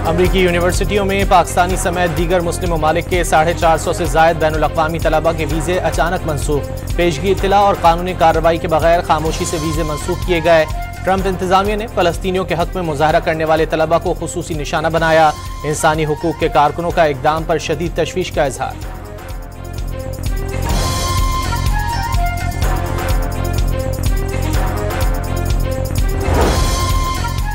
अमरीकी यूनिवर्सिटियों में पाकिस्तानी समेत दीगर मुस्लिम ममालिक के 450 से जायद बैनुल-अक़वामी तलबा के वीज़े अचानक मनसूख। पेशगी इत्तला और कानूनी कार्रवाई के बगैर खामोशी से वीज़े मनसूख किए गए। ट्रंप इंतजामिया ने फ़लस्तीनियों के हक में मुजाहरा करने वाले तलबा को खुसूसी निशाना बनाया। इंसानी हुकूक के कारकुनों का इक़दाम पर शदीद तशवीश का इजहार।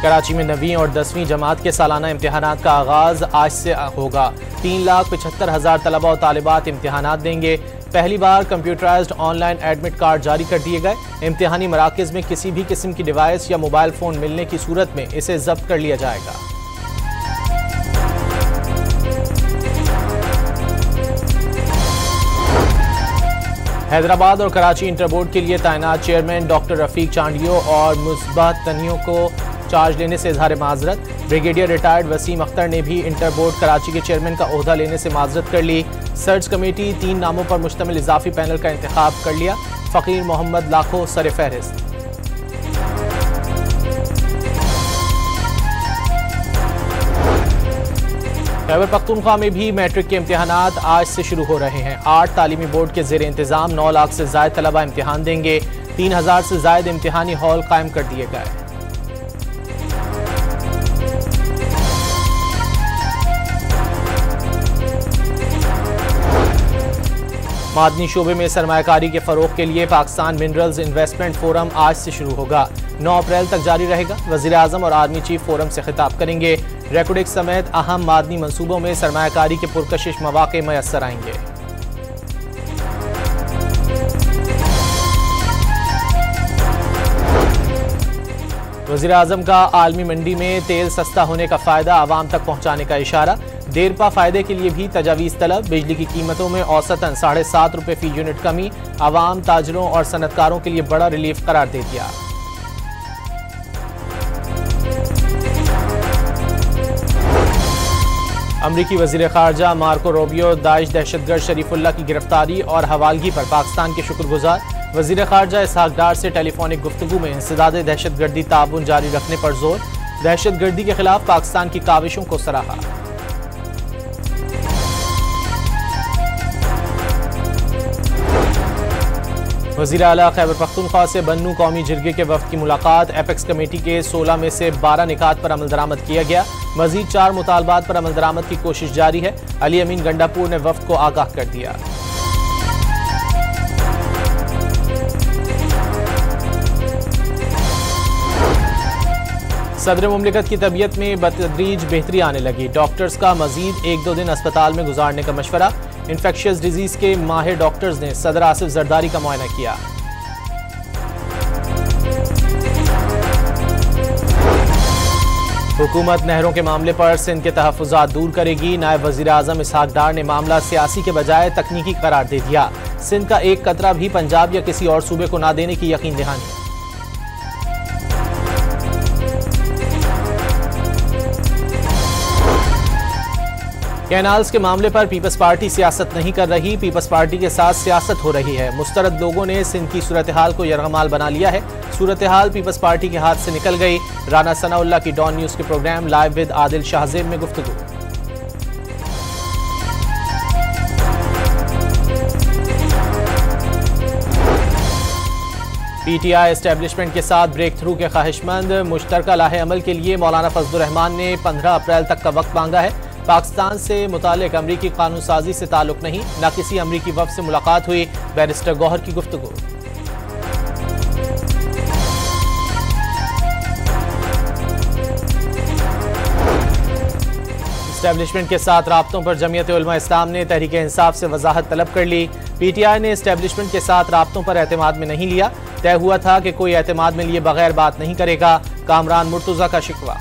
कराची में 9वीं और 10वीं जमात के सालाना इम्तिहानात का आगाज आज से होगा। 3,75,000 तलबा और तालिबात इम्तिहानात देंगे। पहली बार कंप्यूटराइज्ड ऑनलाइन एडमिट कार्ड जारी कर दिए गए। इम्तिहानी मराकज़ में किसी भी किस्म की डिवाइस या मोबाइल फ़ोन मिलने की सूरत में इसे जब्त कर लिया जाएगा। हैदराबाद और कराची इंटर बोर्ड के लिए तैनात चेयरमैन डॉक्टर रफीक चांडियो और मुसबा तनियों को चार्ज लेने से इजहार माजरत। ब्रिगेडियर रिटायर्ड वसीम अख्तर ने भी इंटर बोर्ड कराची के चेयरमैन का ओहदा लेने से माजरत कर ली। सर्च कमेटी 3 नामों पर मुश्तमिल इजाफी पैनल का इंतखाब कर लिया। फ़कीर मोहम्मद लाखो सर फहरिस्त। खैबर पख्तूनख्वा में भी मैट्रिक के इम्तिहानात आज से शुरू हो रहे हैं। 8 तालीमी बोर्ड के ज़ेर इंतज़ाम 9 लाख से जायद तलबा इम्तिहान देंगे। 3,000 से जायद इम्तिहानी हॉल कायम कर दिए गए। मादनी शोबे में सरमायाकारी के फरोग के लिए पाकिस्तान मिनरल्स इन्वेस्टमेंट फोरम आज से शुरू होगा। 9 अप्रैल तक जारी रहेगा। वज़ीर आज़म और आर्मी चीफ फोरम से खिताब करेंगे। रेकोडेक्स समेत अहम मादनी मंसूबों में सरमायाकारी के पुरकशिश मौक़े मैसर आएंगे। वज़ीर आज़म का आलमी मंडी में तेल सस्ता होने का फ़ायदा आवाम तक पहुँचाने का इशारा। देरपा फ़ायदे के लिए भी तजावीज़ तलब। बिजली की कीमतों में औसतन 7.5 रुपये फ़ी यूनिट कमी आवाम, ताजरों और सनतकारों के लिए बड़ा रिलीफ करार दे दिया। अमरीकी वज़ीर ख़ारजा मार्को रूबियो दाइश दहशतगर्द शरीफुल्लाह की गिरफ्तारी और हवालगी पर पाकिस्तान के शुक्रगुजार। वज़ीर ख़ारजा इसहाक डार से टेलीफोनिक गुफ्तगू में इंसदाद दहशतगर्दी ताउन जारी रखने पर जोर। दहशतगर्दी के खिलाफ पाकिस्तान की काविशों को सराहा। वज़ीर आला खैबर पख्तूनख्वा से बन्नू कौमी जिरगे के वफ़द की मुलाकात। एपेक्स कमेटी के 16 में से 12 निकात पर अमल दरामद किया गया। मज़ीद 4 मुतालबात पर अमल दरामद की कोशिश जारी है। अली अमीन गंडापुर ने वफ़द को आगाह कर दिया। सदर मुमलिकत की तबीयत में बतदरीज बेहतरी आने लगी। डॉक्टर्स का मज़ीद 1-2 दिन अस्पताल में गुजारने का मशवरा। इन्फेक्शियस डिजीज के माहिर डॉक्टर्स ने सदर आसिफ जरदारी का मुआयना किया। हुकूमत नहरों के मामले पर सिंध के तहफ़्फ़ुज़ात दूर करेगी। नायब वज़ीर आज़म इसहाक डार ने मामला सियासी के बजाय तकनीकी करार दे दिया। सिंध का एक कतरा भी पंजाब या किसी और सूबे को ना देने की यकीन दहानी। कैनाल्स के मामले पर पीपल्स पार्टी सियासत नहीं कर रही। पीपल्स पार्टी के साथ सियासत हो रही है। मुस्तरद लोगों ने सिंध की सूरत हाल को यरगमाल बना लिया है। सूरत हाल पीपल्स पार्टी के हाथ से निकल गई। राना सनाउल्लाह की डॉन न्यूज के program live with Adil Shahzeb में गुफ्तगू। पीटीआई एस्टेब्लिशमेंट के साथ ब्रेक थ्रू के ख्वाहिशमंद। मुश्तरका लाहे अमल के लिए मौलाना फजलुर रहमान ने 15 अप्रैल तक का वक्त मांगा है। पाकिस्तान से मुतालिक अमरीकी कानून साजी से ताल्लुक नहीं। न किसी अमरीकी वफ़द से मुलाकात हुई। बैरिस्टर गौहर की गुफ्तगू। एस्टेब्लिशमेंट के साथ राब्तों पर जमीयत उलमा इस्लाम ने तहरीक इंसाफ से वजाहत तलब कर ली। पीटीआई ने एस्टेब्लिशमेंट के साथ राब्तों पर एतमाद में नहीं लिया। तय हुआ था कि कोई एतमाद में लिए बगैर बात नहीं करेगा। कामरान मुर्तुज़ा का शिकवा।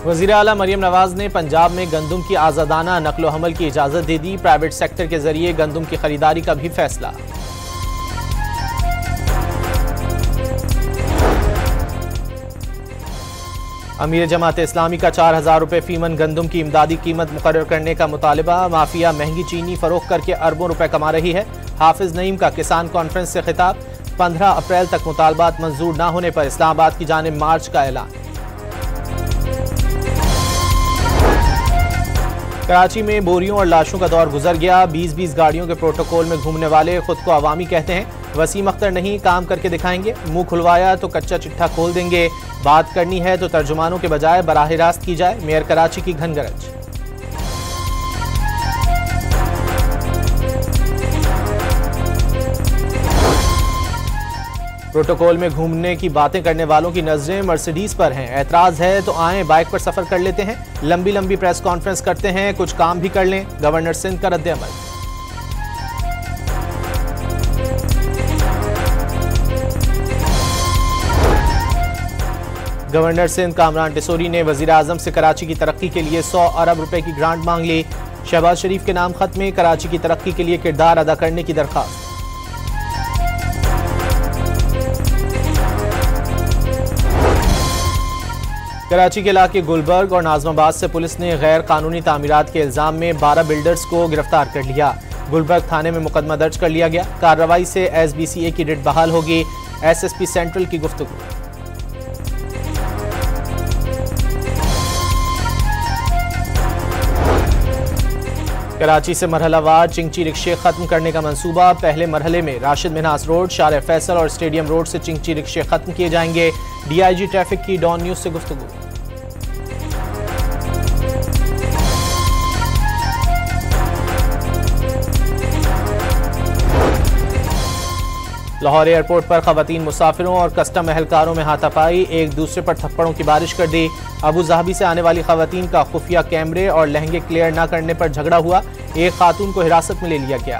वज़ीर आला मरियम नवाज ने पंजाब में गंदम की आज़ादाना नकलो हमल की इजाज़त दे दी। प्राइवेट सेक्टर के जरिए गंदम की खरीदारी का भी फैसला। अमीर जमात इस्लामी का 4,000 रुपये फीमन गंदम की इमदादी कीमत मुकर्रर करने का मुतालबा। माफिया महंगी चीनी फरोख्त करके अरबों रुपए कमा रही है। हाफिज नईम का किसान कॉन्फ्रेंस से खिताब। 15 अप्रैल तक मुतालबात मंजूर न होने पर इस्लामाबाद की जानिब मार्च का ऐलान। कराची में बोरियों और लाशों का दौर गुजर गया। 20-20 गाड़ियों के प्रोटोकॉल में घूमने वाले खुद को अवामी कहते हैं। वसीम अख्तर नहीं, काम करके दिखाएंगे। मुंह खुलवाया तो कच्चा चिट्ठा खोल देंगे। बात करनी है तो तर्जुमानों के बजाय बराह रास्त की जाए। मेयर कराची की घनगरज। प्रोटोकॉल में घूमने की बातें करने वालों की नजरें मर्सिडीज पर हैं। एतराज है तो आएं, बाइक पर सफर कर लेते हैं। लंबी लंबी प्रेस कॉन्फ्रेंस करते हैं, कुछ काम भी कर लें। गवर्नर सिंध का रद्द-ए-अमल। गवर्नर सिंध कामरान टिसोरी ने वजीर आजम से कराची की तरक्की के लिए 100 अरब रुपए की ग्रांट मांग ली। शहबाज शरीफ के नाम खत में कराची की तरक्की के लिए किरदार अदा करने की दरख्वास्त। कराची के इलाके गुलबर्ग और नाजमाबाद से पुलिस ने गैर कानूनी तामीरात के इल्जाम में 12 बिल्डर्स को गिरफ्तार कर लिया। गुलबर्ग थाने में मुकदमा दर्ज कर लिया गया। कार्रवाई से SBCA की रिट बहाल होगी। SSP सेंट्रल की गुफ्तगू। कराची से मरहलावार चिंगची रिक्शे खत्म करने का मंसूबा। पहले मरहले में राशिद मिन्हास रोड, शारे फैसल और स्टेडियम रोड से चिंगची रिक्शे खत्म किए जाएंगे। DIG ट्रैफिक की डॉन न्यूज से गुफ्तगू। लाहौर एयरपोर्ट पर खवातीन मुसाफिरों और कस्टम एहलकारों में हाथापाई। एक दूसरे पर थप्पड़ों की बारिश कर दी। अबू धाबी से आने वाली खवातीन का खुफिया कैमरे और लहंगे क्लियर न करने पर झगड़ा हुआ। एक खातून को हिरासत में ले लिया गया।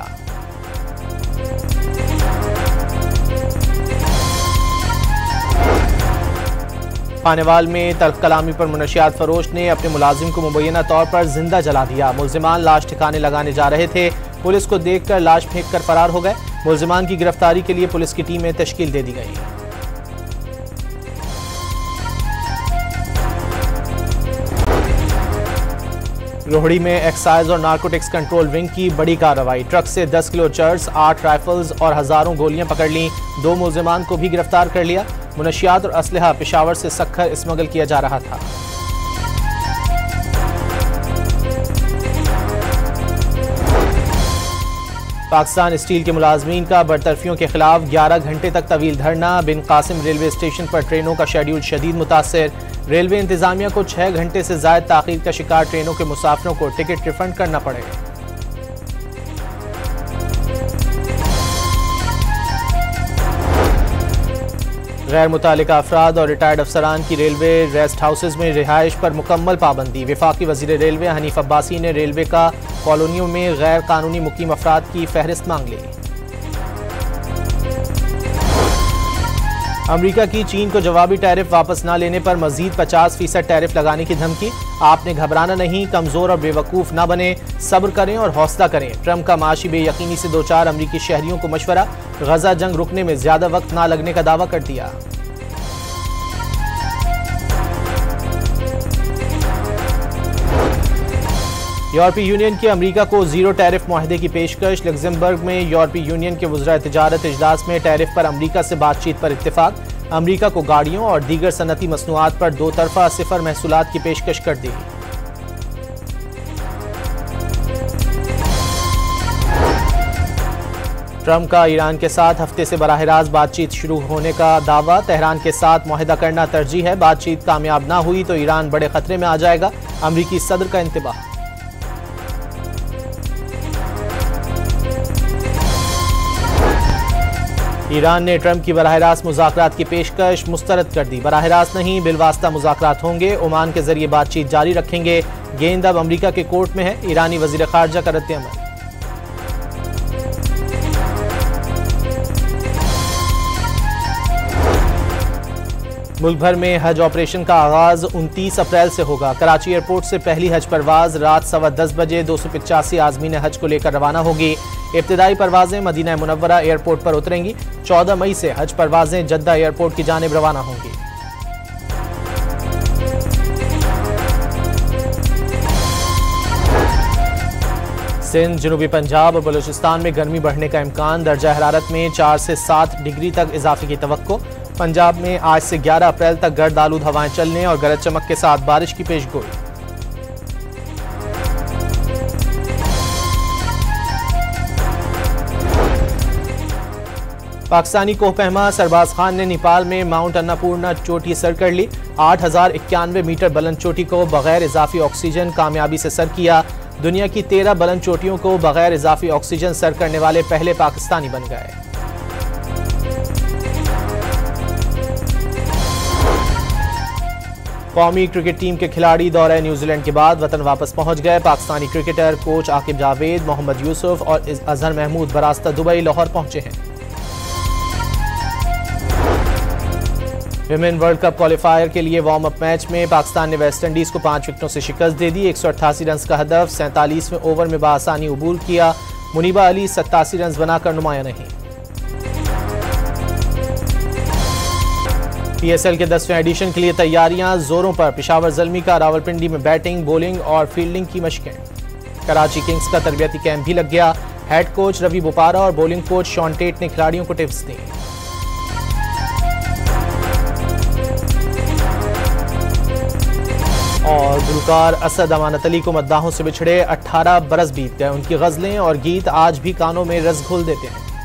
खानेवाल में तल्ख कलामी पर मुनशियात फरोश ने अपने मुलाजिम को मुबैना तौर पर जिंदा जला दिया। मुल्जिमान लाश ठिकाने लगाने जा रहे थे। पुलिस को देखकर लाश फेंक कर फरार हो गए। मुल्जिमान की गिरफ्तारी के लिए पुलिस की टीमें तश्कील दे दी गई। रोहड़ी में एक्साइज और नार्कोटिक्स कंट्रोल विंग की बड़ी कार्रवाई। ट्रक से 10 किलो चर्स, 8 राइफल्स और हजारों गोलियां पकड़ लीं। 2 मुल्जिमान को भी गिरफ्तार कर लिया। मुनशियात और असलहा पेशावर से सख्खर स्मगल किया जा रहा था। पाकिस्तान स्टील के मुलाजमीन का बरतरफियों के खिलाफ 11 घंटे तक तवील धरना। बिन कासिम रेलवे स्टेशन पर ट्रेनों का शेड्यूल शदीद मुतासिर। रेलवे इंतजामिया को 6 घंटे से ज्यादा ताखीर का शिकार ट्रेनों के मुसाफिरों को टिकट रिफंड करना पड़ेगा। गैर मुतालिका अफराद और रिटायर्ड अफसरान की रेलवे रेस्ट हाउसेज में रिहाइश पर मुकम्मल पाबंदी। वफाकी वजीर रेलवे हनीफ अब्बासी ने रेलवे का कॉलोनियों में गैर कानूनी मुकीम अफराद की फहरिस्त मांग ली। अमरीका की चीन को जवाबी टैरिफ वापस न लेने पर मजीद 50% टैरिफ लगाने की धमकी। आपने घबराना नहीं, कमजोर और बेवकूफ न बने, सब्र करें और हौसला करें। ट्रंप का माशी बेयकीनी से 2-4 अमरीकी शहरियों को मशवरा। गजा जंग रुकने में ज्यादा वक्त न लगने का दावा कर दिया। यूरोपीय यूनियन की अमरीका को जीरो टैरिफ मुआहदे की पेशकश। लग्जमबर्ग में यूरोपीय यूनियन के वज़रा तिजारत इजलास में टैरिफ पर अमरीका से बातचीत पर इत्तेफाक। अमरीका को गाड़ियों और दीगर सनती मसनूआत पर 2 तरफा 0 महसूलात की पेशकश कर दी। ट्रंप का ईरान के साथ हफ्ते से बराह रास्त बातचीत शुरू होने का दावा। तेहरान के साथ मुआहदा करना तरजीह है। बातचीत कामयाब ना हुई तो ईरान बड़े खतरे में आ जाएगा। अमरीकी सदर का इंतबाह। ईरान ने ट्रंप की बराह रास्त मुज़ाकरात की पेशकश मुस्तरद कर दी। बराह रास्त नहीं, बिलवास्ता मुज़ाकरात होंगे। ओमान के जरिए बातचीत जारी रखेंगे। गेंद अब अमरीका के कोर्ट में है। ईरानी वज़ीर ख़ारजा का रद्द-ए-अमल। मुल्क भर में हज ऑपरेशन का आगाज 29 अप्रैल से होगा। कराची एयरपोर्ट से पहली हज परवाज रात 10:15 बजे 285 आज़मीन हज को लेकर रवाना होगी। इब्तिदाई परवाजें मदीना मुनव्वरा एयरपोर्ट पर उतरेंगी। 14 मई से हज परवाजें जद्दा एयरपोर्ट की जानिब रवाना होंगी। सिंध, जनूबी पंजाब और बलूचिस्तान में गर्मी बढ़ने का इम्कान। दर्जा हरारत में 4 से 7 डिग्री तक इजाफे की तवक्को। पंजाब में आज से 11 अप्रैल तक गर्द आलूद हवाएं चलने और गरज चमक के साथ बारिश की पेशगोई। पाकिस्तानी कोहपहमा सरबाज खान ने नेपाल में माउंट अन्नापूर्णा चोटी सर कर ली। 8091 मीटर बुलंद चोटी को बगैर इजाफी ऑक्सीजन कामयाबी से सर किया। दुनिया की 13 बुलंद चोटियों को बगैर इजाफी ऑक्सीजन सर करने वाले पहले पाकिस्तानी बन गए। कौमी क्रिकेट टीम के खिलाड़ी दौरे न्यूजीलैंड के बाद वतन वापस पहुंच गए। पाकिस्तानी क्रिकेटर कोच आकिब जावेद, मोहम्मद यूसुफ और अजहर महमूद बरास्ता दुबई लाहौर पहुंचे हैं। विमेन वर्ल्ड कप क्वालिफायर के लिए वार्म अप मैच में पाकिस्तान ने वेस्ट इंडीज को 5 विकेटों से शिकस्त दे दी। 188 रन का हदफ 47वें ओवर में बासानी उबूल किया। मुनीबा अली 87 रन बनाकर नुमाया नहीं। PSL के 10वें एडिशन के लिए तैयारियां जोरों पर। पेशावर ज़ल्मी का रावलपिंडी में बैटिंग, बॉलिंग और फील्डिंग की मशकें। कराची किंग्स का तरबियती कैंप भी लग गया। हेड कोच रवि बोपारा और बॉलिंग कोच शॉन टेट ने खिलाड़ियों को टिप्स दी। और गुलकार असद अमानत अली को मद्दाहों से बिछड़े 18 बरस बीत गए। उनकी गजलें और गीत आज भी कानों में रस घोल देते हैं।